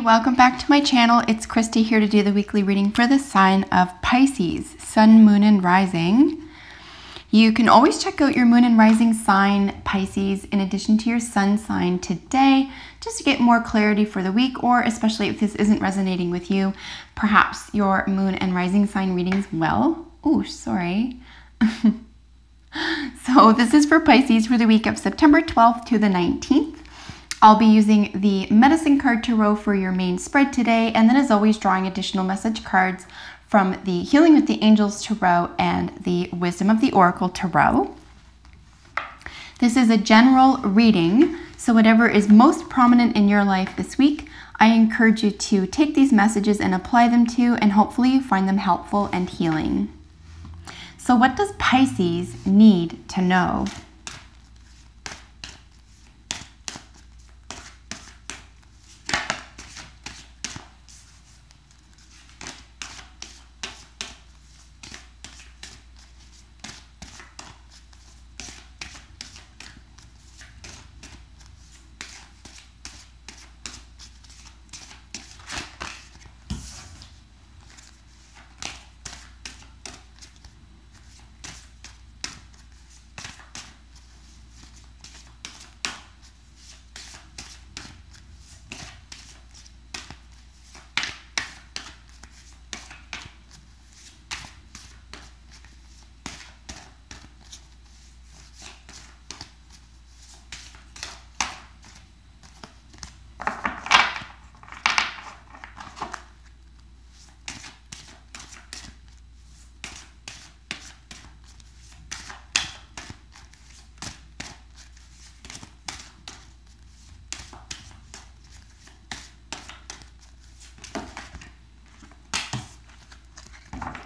everybody, welcome back to my channel. It's Christy here to do the weekly reading for the sign of Pisces, Sun, Moon, and Rising. You can always check out your Moon and Rising sign, Pisces, in addition to your Sun sign today, just to get more clarity for the week, or especially if this isn't resonating with you, perhaps your Moon and Rising sign readings will. Oh, sorry. So this is for Pisces for the week of September 12th to the 19th. I'll be using the Medicine Card Tarot for your main spread today, and then as always drawing additional message cards from the Healing with the Angels Tarot and the Wisdom of the Oracle Tarot. This is a general reading, so whatever is most prominent in your life this week, I encourage you to take these messages and apply them to, and hopefully you find them helpful and healing. So what does Pisces need to know?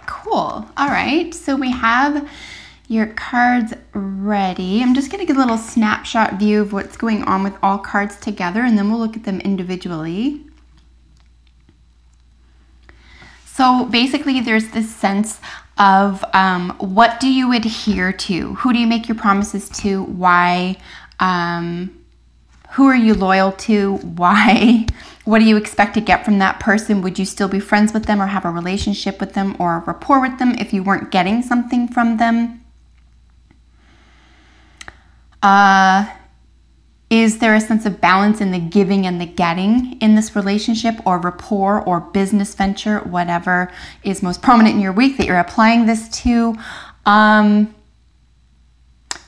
Cool. All right, so we have your cards ready. I'm just going to get a little snapshot view of what's going on with all cards together, and then we'll look at them individually. So basically there's this sense of what do you adhere to? Who do you make your promises to? Why? Who are you loyal to? Why? What do you expect to get from that person? Would you still be friends with them or have a relationship with them or a rapport with them if you weren't getting something from them? Is there a sense of balance in the giving and the getting in this relationship or rapport or business venture, whatever is most prominent in your week that you're applying this to?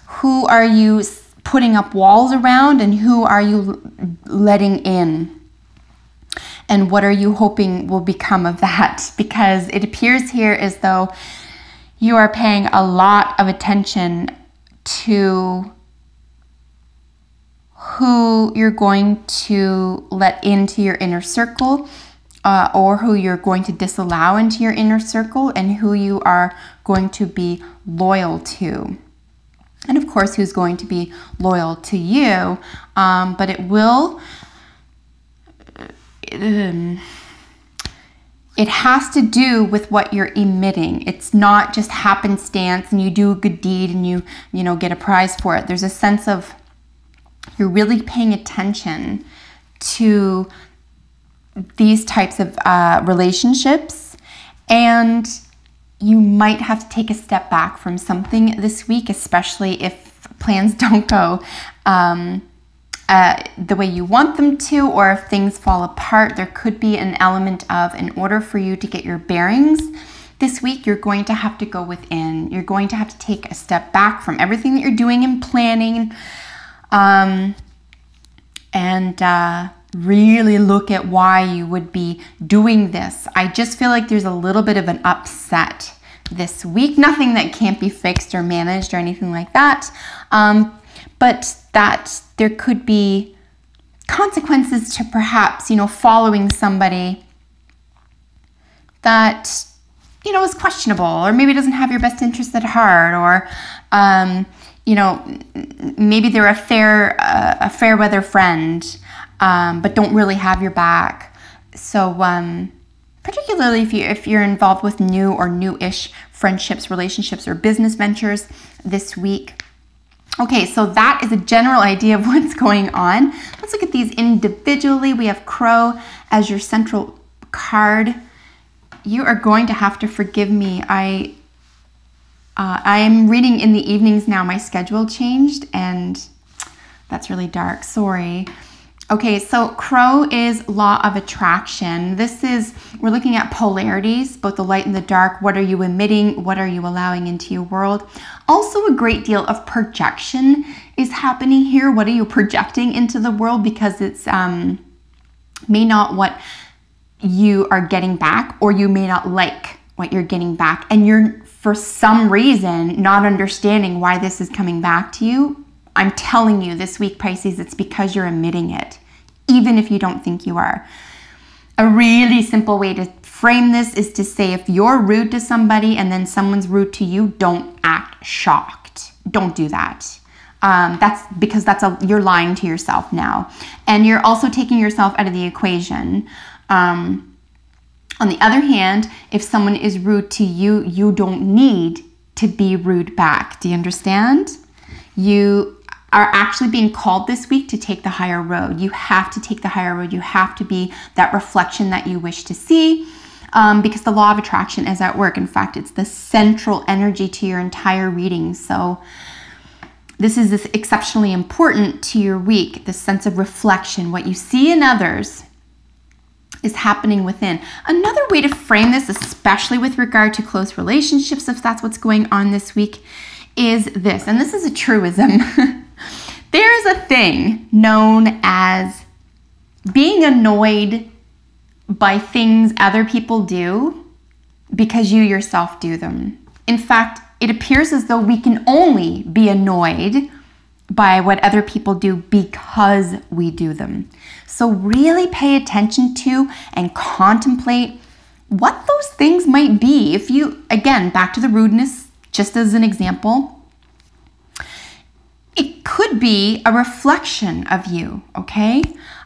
Who are you putting up walls around, and who are you letting in? And what are you hoping will become of that? Because it appears here as though you are paying a lot of attention to who you're going to let into your inner circle, or who you're going to disallow into your inner circle, and who you are going to be loyal to. And of course, who's going to be loyal to you, but it will... it has to do with what you're emitting. It's not just happenstance and you do a good deed and you get a prize for it. There's a sense of you're really paying attention to these types of relationships, and you might have to take a step back from something this week, especially if plans don't go the way you want them to, or if things fall apart. There could be an element of, in order for you to get your bearings this week, you're going to have to go within. You're going to have to take a step back from everything that you're doing and planning, and really look at why you would be doing this. I just feel like there's a little bit of an upset this week. Nothing that can't be fixed or managed or anything like that, but that there could be consequences to perhaps, following somebody that, is questionable, or maybe doesn't have your best interest at heart, or, maybe they're a fair weather friend, but don't really have your back. So, particularly if you're involved with new or new-ish friendships, relationships, or business ventures this week, Okay, so that is a general idea of what's going on. Let's look at these individually. We have Crow as your central card. You are going to have to forgive me. I am reading in the evenings now. My schedule changed and that's really dark. Sorry. Okay, so Crow is law of attraction. We're looking at polarities, both the light and the dark. What are you emitting? What are you allowing into your world? Also, a great deal of projection is happening here. What are you projecting into the world? Because it's may not what you are getting back, or you may not like what you're getting back. And you're, for some reason, not understanding why this is coming back to you. I'm telling you this week, Pisces, it's because you're emitting it, even if you don't think you are. A really simple way to frame this is to say, if you're rude to somebody and then someone's rude to you, don't act shocked. Don't do that. That's because you're lying to yourself now. And you're also taking yourself out of the equation. On the other hand, if someone is rude to you, you don't need to be rude back. Do you understand? You are actually being called this week to take the higher road. You have to take the higher road. You have to be that reflection that you wish to see, because the law of attraction is at work. In fact, it's the central energy to your entire reading. So this is exceptionally important to your week, this sense of reflection. What you see in others is happening within. Another way to frame this, especially with regard to close relationships, if that's what's going on this week, is this, and this is a truism. There is a thing known as being annoyed by things other people do because you yourself do them. In fact, it appears as though we can only be annoyed by what other people do because we do them. So really pay attention to and contemplate what those things might be. If you, again, back to the rudeness, just as an example, it could be a reflection of you, okay?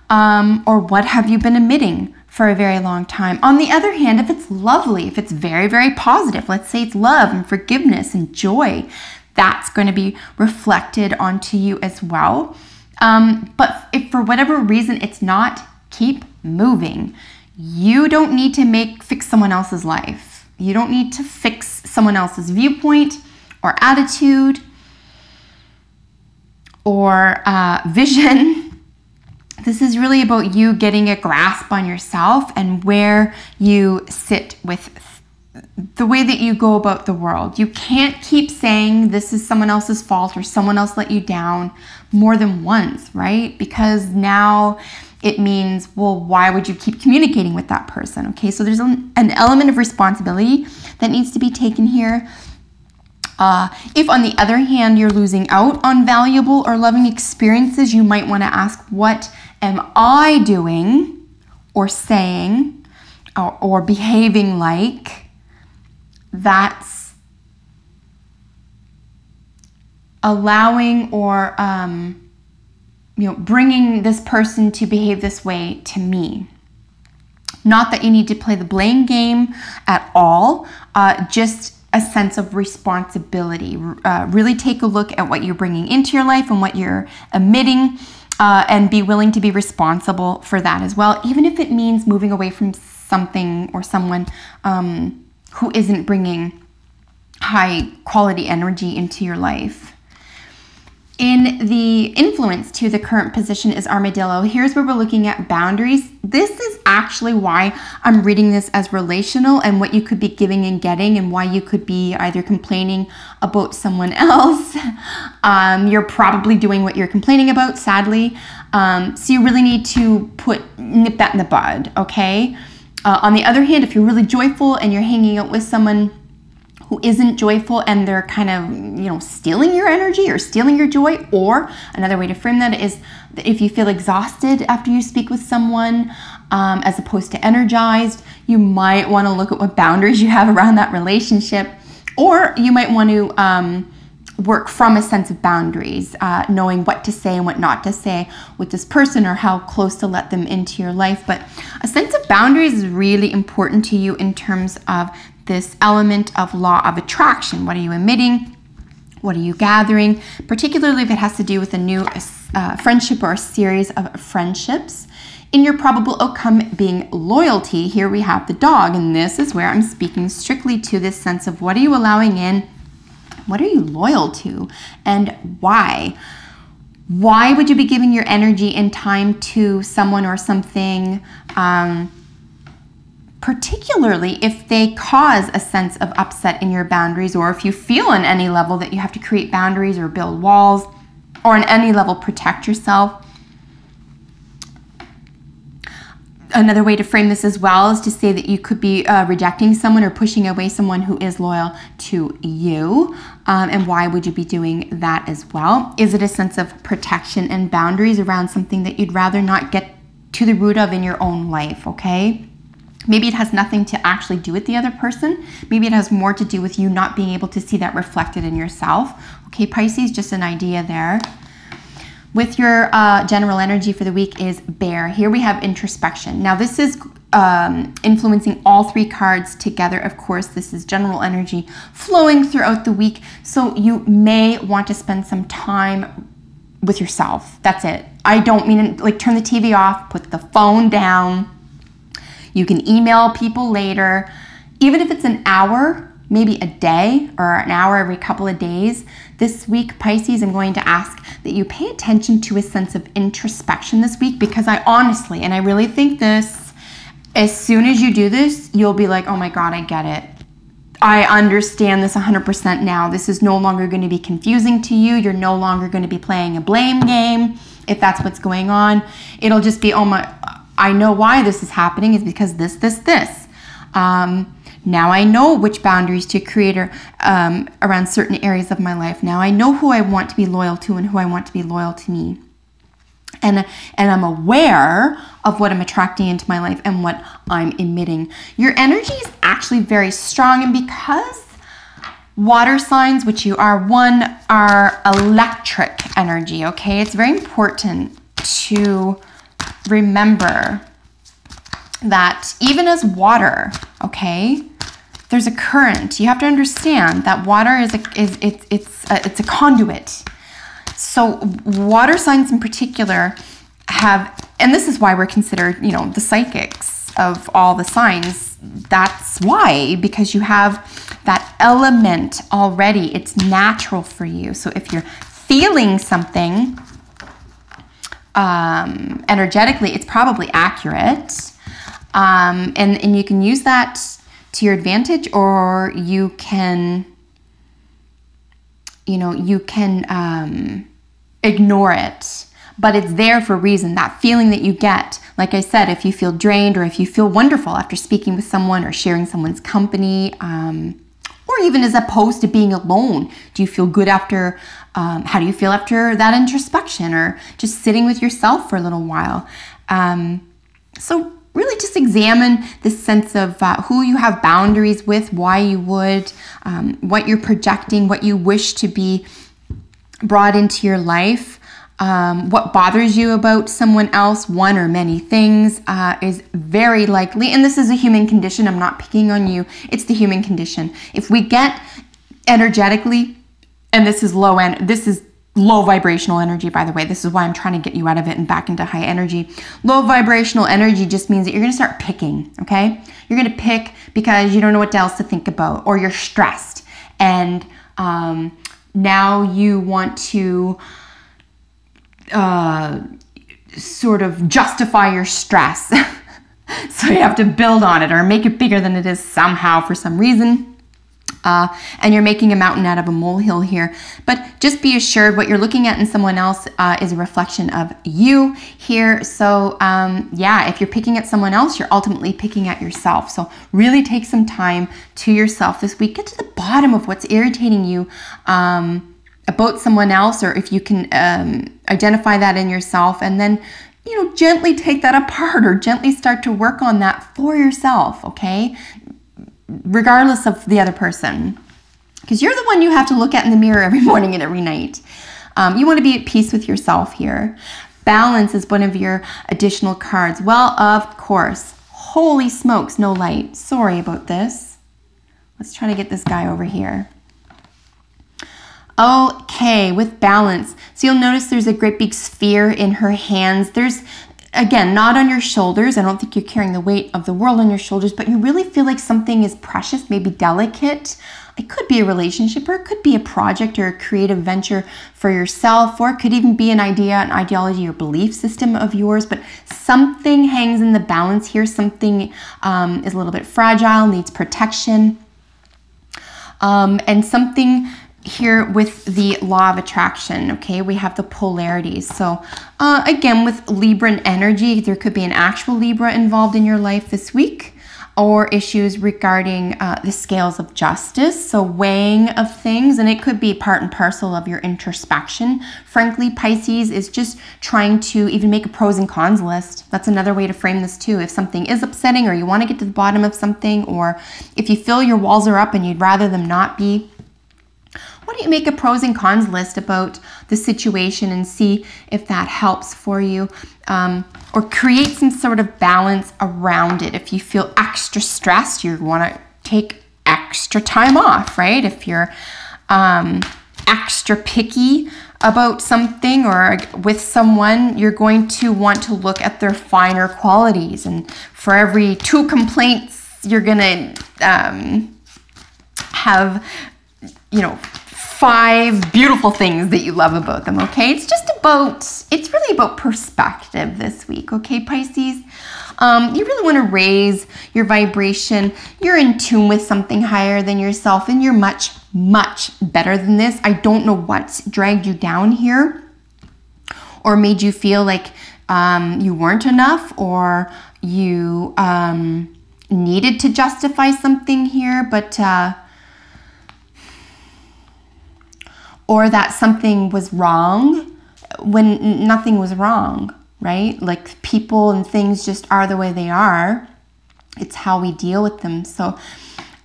Or what have you been emitting for a very long time? On the other hand, if it's lovely, if it's very, very positive, let's say it's love and forgiveness and joy, that's going to be reflected onto you as well. But if for whatever reason it's not, keep moving. You don't need to fix someone else's life. You don't need to fix someone else's viewpoint or attitude or vision. This is really about you getting a grasp on yourself and where you sit with the way that you go about the world. You can't keep saying this is someone else's fault or someone else let you down more than once, right? Because now it means, well, why would you keep communicating with that person? Okay, so there's an element of responsibility that needs to be taken here. If, on the other hand, you're losing out on valuable or loving experiences, you might want to ask, what am I doing or saying or behaving like that's allowing or bringing this person to behave this way to me? Not that you need to play the blame game at all, just a sense of responsibility. Really take a look at what you're bringing into your life and what you're emitting, and be willing to be responsible for that as well, even if it means moving away from something or someone who isn't bringing high quality energy into your life. In the influence to the current position is Armadillo. Here's where we're looking at boundaries. This is actually why I'm reading this as relational and what you could be giving and getting, and why you could be either complaining about someone else. You're probably doing what you're complaining about, sadly. So you really need to nip that in the bud, okay? On the other hand, if you're really joyful and you're hanging out with someone who isn't joyful and they're kind of, stealing your energy or stealing your joy, or another way to frame that is that if you feel exhausted after you speak with someone, as opposed to energized, you might want to look at what boundaries you have around that relationship, or you might want to work from a sense of boundaries, knowing what to say and what not to say with this person, or how close to let them into your life. But a sense of boundaries is really important to you in terms of this element of law of attraction. What are you emitting? What are you gathering? Particularly if it has to do with a new friendship or a series of friendships. In your probable outcome being loyalty, here we have the dog, and this is where I'm speaking strictly to this sense of what are you allowing in? What are you loyal to? And why? Why would you be giving your energy and time to someone or something, particularly if they cause a sense of upset in your boundaries, or if you feel on any level that you have to create boundaries or build walls, or on any level protect yourself? Another way to frame this as well is to say that you could be rejecting someone or pushing away someone who is loyal to you. And why would you be doing that as well? Is it a sense of protection and boundaries around something that you'd rather not get to the root of in your own life, okay? Maybe it has nothing to actually do with the other person. Maybe it has more to do with you not being able to see that reflected in yourself. Okay, Pisces, just an idea there. With your general energy for the week is bear. Here we have introspection. Now this is influencing all three cards together. Of course, this is general energy flowing throughout the week. So you may want to spend some time with yourself. That's it. I don't mean like turn the TV off, put the phone down. You can email people later. Even if it's an hour, maybe a day or an hour every couple of days. This week, Pisces, I'm going to ask that you pay attention to a sense of introspection this week, because I honestly, and I really think this, as soon as you do this, you'll be like, oh my God, I get it. I understand this 100% now. This is no longer going to be confusing to you. You're no longer going to be playing a blame game if that's what's going on. It'll just be, oh my, I know why this is happening is because this. Now I know which boundaries to create around certain areas of my life. Now I know who I want to be loyal to and who I want to be loyal to me. And I'm aware of what I'm attracting into my life and what I'm emitting. Your energy is actually very strong, and because water signs, which you are one, are electric energy, okay? It's very important to remember that even as water, okay, there's a current. You have to understand that water is a conduit. So water signs in particular have, and this is why we're considered, you know, the psychics of all the signs. That's why, because you have that element already. It's natural for you. So if you're feeling something energetically, it's probably accurate. And you can use that to your advantage, or you can, ignore it, but it's there for a reason. That feeling that you get, like I said, if you feel drained or if you feel wonderful after speaking with someone or sharing someone's company, or even as opposed to being alone, do you feel good after, how do you feel after that introspection or just sitting with yourself for a little while? So really just examine this sense of who you have boundaries with, why you would, what you're projecting, what you wish to be brought into your life, what bothers you about someone else, one or many things, is very likely, and this is a human condition, I'm not picking on you, it's the human condition. If we get energetically, and this is low vibrational energy, by the way. This is why I'm trying to get you out of it and back into high energy. Low vibrational energy just means that you're going to start picking, okay? You're going to pick because you don't know what else to think about, or you're stressed. And now you want to sort of justify your stress. So you have to build on it or make it bigger than it is somehow for some reason. And you're making a mountain out of a molehill here. But just be assured what you're looking at in someone else is a reflection of you here. So yeah, if you're picking at someone else, you're ultimately picking at yourself. So really take some time to yourself this week. Get to the bottom of what's irritating you about someone else, or if you can identify that in yourself, and then gently take that apart or gently start to work on that for yourself, okay? Regardless of the other person, because you're the one you have to look at in the mirror every morning and every night. You want to be at peace with yourself here. Balance is one of your additional cards. Well, of course. Holy smokes, no light. Sorry about this. Let's try to get this guy over here. Okay, with balance. So you'll notice there's a great big sphere in her hands. There's, again, not on your shoulders. I don't think you're carrying the weight of the world on your shoulders, but you really feel like something is precious, maybe delicate. It could be a relationship, or it could be a project or a creative venture for yourself, or it could even be an idea, an ideology or belief system of yours, but something hangs in the balance here. Something is a little bit fragile, needs protection, and something here with the law of attraction. Okay, we have the polarities. So again, with Libran energy, there could be an actual Libra involved in your life this week, or issues regarding the scales of justice, so weighing of things, and it could be part and parcel of your introspection. Frankly, Pisces is just trying to even make a pros and cons list. That's another way to frame this too. If something is upsetting, or you want to get to the bottom of something, or if you feel your walls are up and you'd rather them not be, why don't you make a pros and cons list about the situation and see if that helps for you, or create some sort of balance around it. If you feel extra stressed, you want to take extra time off, right? If you're extra picky about something or with someone, you're going to want to look at their finer qualities. And for every 2 complaints, you're going to have, you know, 5 beautiful things that you love about them, okay? It's really about perspective this week, okay, Pisces? You really want to raise your vibration. You're in tune with something higher than yourself, and you're much, much better than this. I don't know what's dragged you down here or made you feel like you weren't enough, or you needed to justify something here, but or that something was wrong when nothing was wrong, right? Like, people and things just are the way they are. It's how we deal with them. So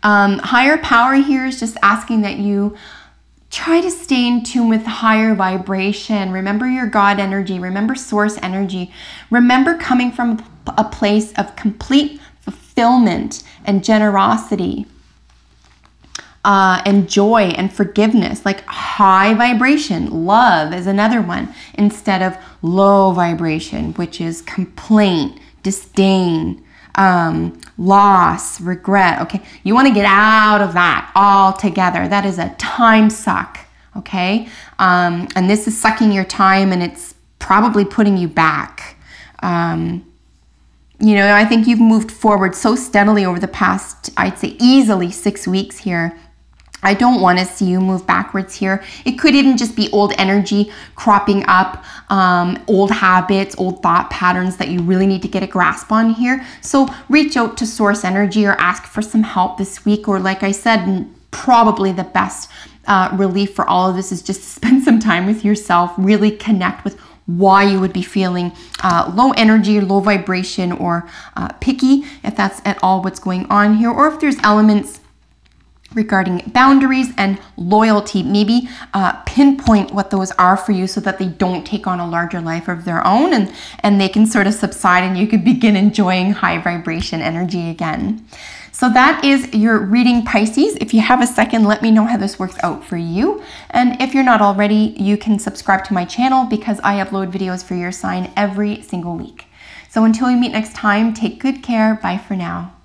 higher power here is just asking that you try to stay in tune with higher vibration. Remember your God energy. Remember source energy. Remember coming from a place of complete fulfillment and generosity. And joy and forgiveness, like high vibration. Love is another one, instead of low vibration, which is complaint, disdain, loss, regret. Okay, you want to get out of that altogether. That is a time suck, okay? And this is sucking your time, and it's probably putting you back. You know, I think you've moved forward so steadily over the past, I'd say easily 6 weeks here. I don't want to see you move backwards here. It could even just be old energy cropping up, old habits, old thought patterns that you really need to get a grasp on here. So reach out to source energy or ask for some help this week. Or, like I said, probably the best relief for all of this is just to spend some time with yourself, really connect with why you would be feeling low energy, low vibration, or picky, if that's at all what's going on here, or if there's elements regarding boundaries and loyalty. Maybe pinpoint what those are for you so that they don't take on a larger life of their own, and they can sort of subside, and you could begin enjoying high vibration energy again. So that is your reading, Pisces. If you have a second, let me know how this works out for you. And if you're not already, you can subscribe to my channel, because I upload videos for your sign every single week. So until we meet next time, take good care. Bye for now.